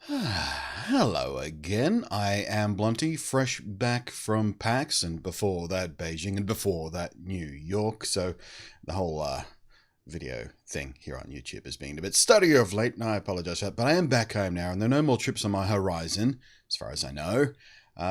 Hello again. I am Blunty, fresh back from PAX, and before that Beijing, and before that New York. So the whole video thing here on YouTube has been a bit stuttier of late, and I apologize for that. But I am back home now, and there are no more trips on my horizon, as far as I know.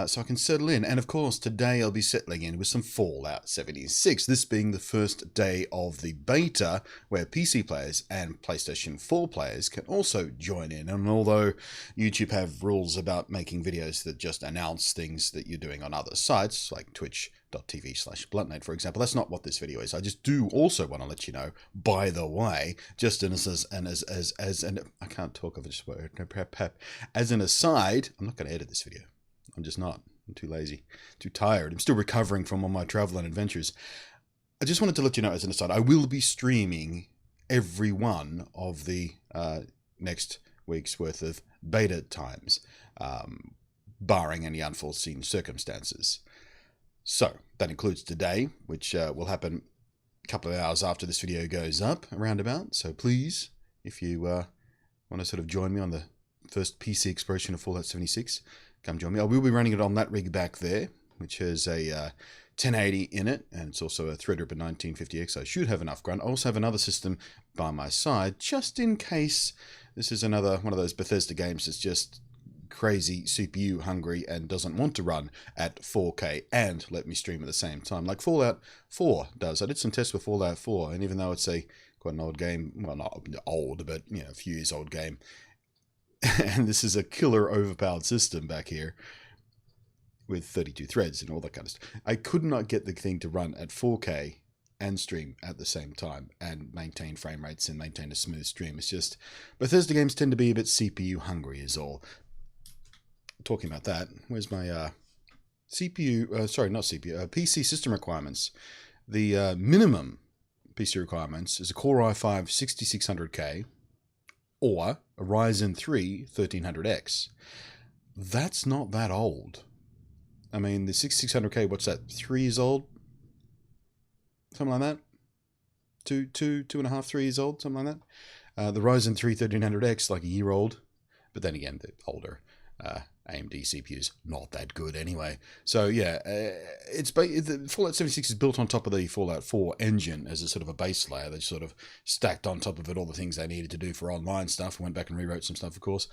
So I can settle in. And of course, today I'll be settling in with some Fallout 76. This being the first day of the beta, where PC players and PlayStation 4 players can also join in. And although YouTube have rules about making videos that just announce things that you're doing on other sites, like twitch.tv/bluntnate, for example, that's not what this video is. I just do also want to let you know, by the way, just as an I can't talk of this word, as an aside, I'm not going to edit this video. I'm just not. I'm too lazy, too tired. I'm still recovering from all my travel and adventures. I just wanted to let you know as an aside, I will be streaming every one of the next week's worth of beta times, barring any unforeseen circumstances. So that includes today, which will happen a couple of hours after this video goes up, around about. So please, if you want to sort of join me on the first PC exploration of Fallout 76, come join me. I will be running it on that rig back there, which has a 1080 in it, and it's also a Threadripper 1950X. I should have enough grunt. I also have another system by my side, just in case this is another one of those Bethesda games that's just crazy CPU hungry and doesn't want to run at 4K and let me stream at the same time, like Fallout 4 does. I did some tests with Fallout 4, and even though it's quite an old game, well, not old, but a few years old game, and this is a killer overpowered system back here with 32 threads and all that kind of stuff, I could not get the thing to run at 4K and stream at the same time and maintain frame rates and maintain a smooth stream. It's just Bethesda games tend to be a bit CPU hungry is all. Talking about that, where's my PC system requirements. The minimum PC requirements is a Core i5 6600K or a Ryzen 3 1300X. That's not that old. I mean, the 6600K, what's that, 3 years old? Something like that? Two and a half, 3 years old, something like that. The Ryzen 3 1300X, like a year old. But then again, the older AMD CPUs, not that good anyway. So yeah, the Fallout 76 is built on top of the Fallout 4 engine as a sort of a base layer. They sort of stacked on top of it all the things they needed to do for online stuff. Went back and rewrote some stuff, of course.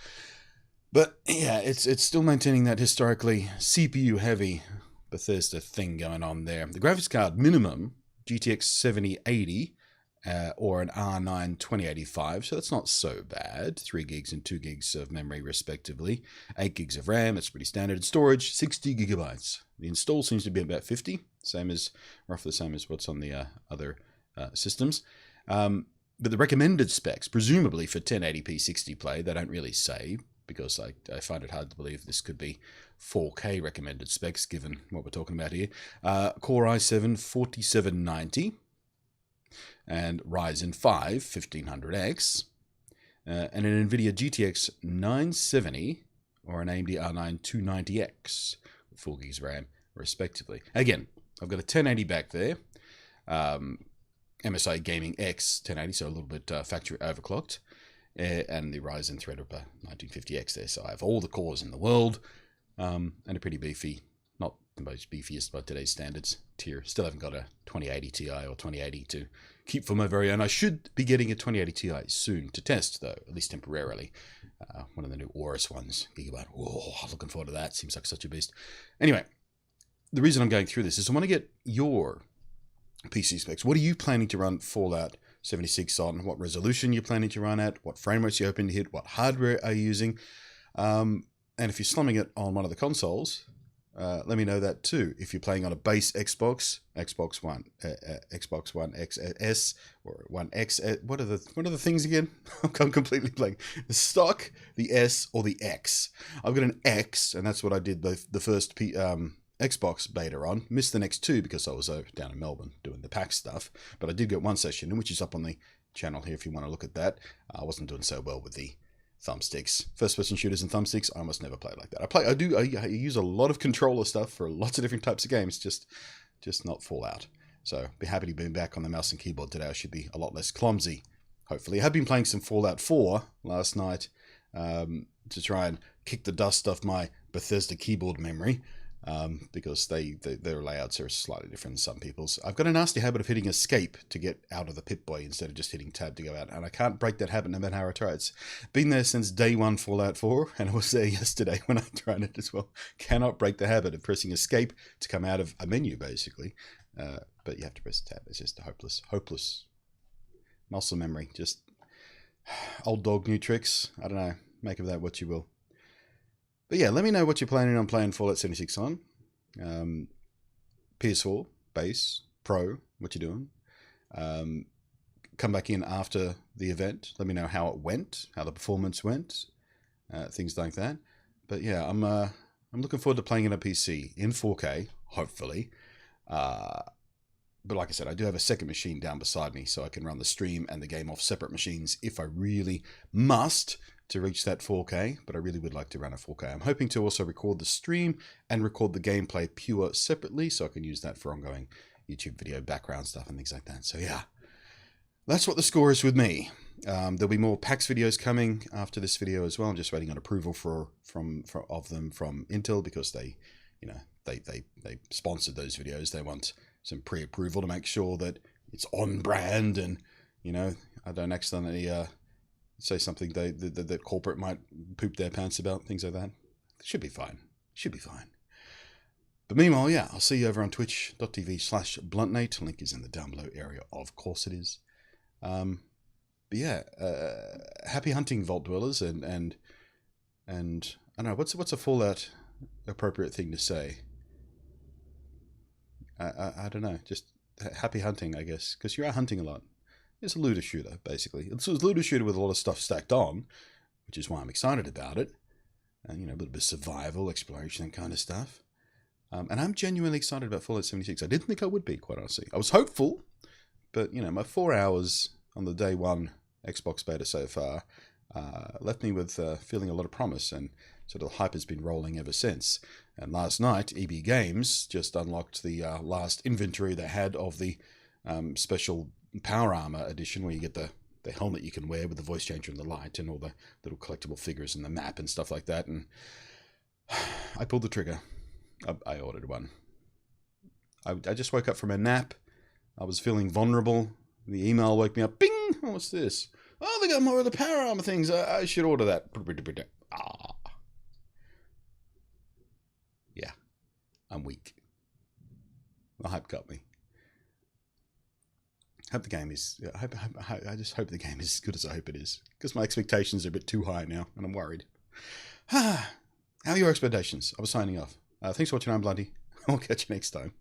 But yeah, it's still maintaining that historically CPU heavy Bethesda thing going on there. The graphics card minimum GTX 7080. Or an R9 2085, so that's not so bad. 3 gigs and 2 gigs of memory respectively. 8 gigs of RAM, that's pretty standard. Storage, 60 gigabytes. The install seems to be about 50, roughly the same as what's on the other systems. But the recommended specs, presumably for 1080p 60 play, they don't really say, because I find it hard to believe this could be 4K recommended specs, given what we're talking about here. Core i7 4790. And Ryzen 5 1500X, and an NVIDIA GTX 970 or an AMD R9 290X with 4 gigs RAM, respectively. Again, I've got a 1080 back there, MSI Gaming X 1080, so a little bit factory overclocked, and the Ryzen Threadripper 1950X there. So I have all the cores in the world, and a pretty beefy, not the most beefiest by today's standards tier. Still haven't got a 2080 Ti or 2080 to keep for my very own. I should be getting a 2080 Ti soon to test, though, at least temporarily. One of the new Aorus ones, Gigabyte. Whoa, looking forward to that. Seems like such a beast. Anyway, the reason I'm going through this is I want to get your PC specs. What are you planning to run Fallout 76 on? What resolution you're planning to run at? What frame rates you're hoping to hit? What hardware are you using? And if you're slumming it on one of the consoles, let me know that too. If you're playing on a base Xbox One, Xbox One XS or One X, what are the things again? I'm completely blank. The stock, the S, or the X. I've got an X, and that's what I did the first Xbox beta on. Missed the next two because I was down in Melbourne doing the PAX stuff. But I did get one session in, which is up on the channel here if you want to look at that. I wasn't doing so well with the thumbsticks. First-person shooters and thumbsticks, I almost never play like that. I use a lot of controller stuff for lots of different types of games, just not Fallout. So be happy to be back on the mouse and keyboard today. I should be a lot less clumsy, hopefully. I have been playing some Fallout 4 last night to try and kick the dust off my Bethesda keyboard memory. Because their layouts are slightly different than some people's. I've got a nasty habit of hitting escape to get out of the Pip-Boy instead of just hitting tab to go out, and I can't break that habit no matter how I try. It's been there since day one Fallout 4, and I was there yesterday when I tried it as well. Cannot break the habit of pressing escape to come out of a menu, basically. But you have to press tab. It's just a hopeless muscle memory. Just old dog, new tricks. I don't know. Make of that what you will. But yeah, let me know what you're planning on playing Fallout 76 on. PS4, base, Pro, what you're doing. Come back in after the event. Let me know how it went, how the performance went, things like that. But yeah, I'm looking forward to playing it on PC in 4K, hopefully. But like I said, I do have a second machine down beside me, so I can run the stream and the game off separate machines if I really must to reach that 4K, but I really would like to run a 4K. I'm hoping to also record the stream and record the gameplay pure separately, so I can use that for ongoing YouTube video background stuff and things like that. So yeah, that's what the score is with me. There'll be more PAX videos coming after this video as well. I'm just waiting on approval of them from Intel, because they sponsored those videos. They want some pre-approval to make sure that it's on brand, and I don't accidentally say something that corporate might poop their pants about, things like that. Should be fine. Should be fine. But meanwhile, yeah, I'll see you over on twitch.tv/Bluntnate. Link is in the down below area, of course it is. But yeah, happy hunting, Vault Dwellers, and I don't know, what's a Fallout appropriate thing to say? I don't know, just happy hunting, I guess, because you are hunting a lot. It's a looter shooter, basically. It's a looter shooter with a lot of stuff stacked on, which is why I'm excited about it. And, a little bit of survival, exploration, that kind of stuff. And I'm genuinely excited about Fallout 76. I didn't think I would be, quite honestly. I was hopeful, but, my 4 hours on the day one Xbox beta so far left me with feeling a lot of promise, and sort of the hype has been rolling ever since. And last night, EB Games just unlocked the last inventory they had of the special Power Armor edition, where you get the helmet you can wear with the voice changer and the light and all the little collectible figures and the map and stuff like that. And I pulled the trigger. I ordered one. I just woke up from a nap. I was feeling vulnerable. The email woke me up. Bing! Oh, what's this? Oh, they got more of the Power Armor things. I should order that. Ah. Yeah. I'm weak. The hype got me. Hope the game is. I just hope the game is as good as I hope it is, because my expectations are a bit too high now, and I'm worried. How are your expectations? I was signing off. Thanks for watching. I'm Blunty. I'll catch you next time.